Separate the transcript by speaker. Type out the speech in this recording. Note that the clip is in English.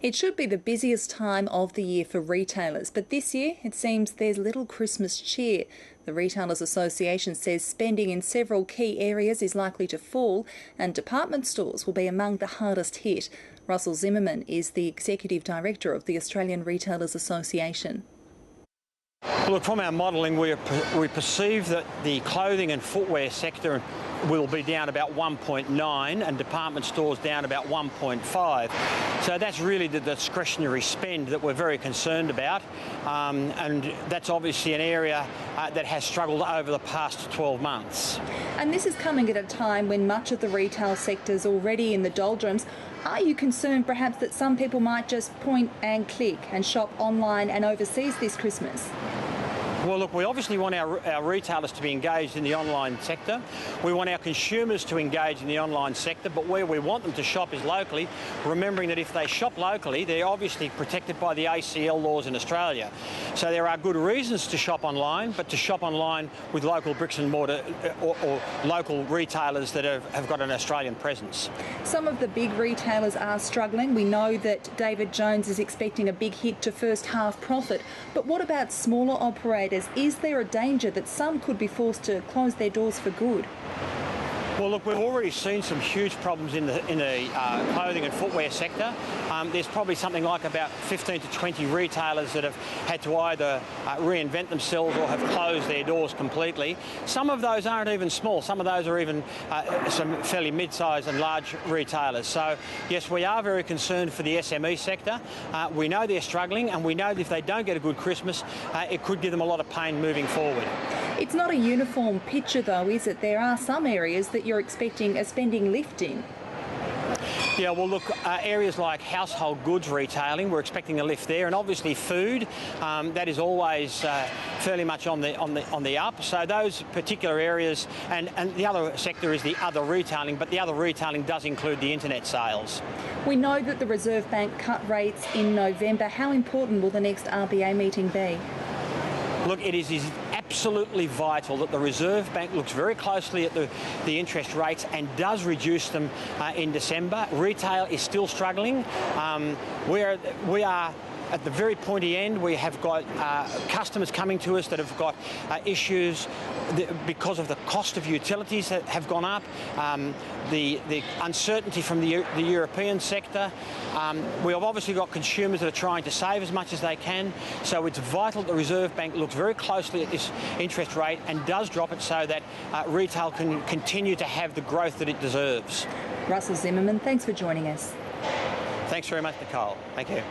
Speaker 1: It should be the busiest time of the year for retailers, but this year it seems there's little Christmas cheer. The Retailers Association says spending in several key areas is likely to fall and department stores will be among the hardest hit. Russell Zimmerman is the Executive Director of the Australian Retailers Association.
Speaker 2: Well, look, from our modelling, we perceive that the clothing and footwear sector will be down about 1.9 and department stores down about 1.5. So that's really the discretionary spend that we're very concerned about, and that's obviously an area that has struggled over the past 12 months.
Speaker 1: And this is coming at a time when much of the retail sector is already in the doldrums. Are you concerned perhaps that some people might just point and click and shop online and overseas this Christmas?
Speaker 2: Well, look, we obviously want our retailers to be engaged in the online sector. We want our consumers to engage in the online sector, but where we want them to shop is locally, remembering that if they shop locally, they're obviously protected by the ACL laws in Australia. So there are good reasons to shop online, but to shop online with local bricks and mortar or local retailers that have got an Australian presence.
Speaker 1: Some of the big retailers are struggling. We know that David Jones is expecting a big hit to first half profit, but what about smaller operators? Is there a danger that some could be forced to close their doors for good?
Speaker 2: Well, look, we've already seen some huge problems in the clothing and footwear sector. There's probably something like about 15 to 20 retailers that have had to either reinvent themselves or have closed their doors completely. Some of those aren't even small. Some of those are even some fairly mid-sized and large retailers. So, yes, we are very concerned for the SME sector. We know they're struggling, and we know that if they don't get a good Christmas, it could give them a lot of pain moving forward.
Speaker 1: It's not a uniform picture though, is it? There are some areas that you're expecting a spending lift in.
Speaker 3: Yeah, well, look, areas like household goods retailing, we're expecting a lift there, and obviously food, that is always fairly much on the up. So those particular areas, and the other sector is the other retailing, but the other retailing does include the internet sales.
Speaker 1: We know that the Reserve Bank cut rates in November. How important will the next RBA meeting be?
Speaker 3: Look, it is absolutely vital that the Reserve Bank looks very closely at the interest rates and does reduce them in December. Retail is still struggling. We are at the very pointy end. We have got customers coming to us that have got issues because of the cost of utilities that have gone up, the uncertainty from the European sector. We have obviously got consumers that are trying to save as much as they can, so it's vital that the Reserve Bank looks very closely at this interest rate and does drop it so that retail can continue to have the growth that it deserves.
Speaker 1: Russell Zimmerman, thanks for joining us.
Speaker 3: Thanks very much, Nicole. Thank you.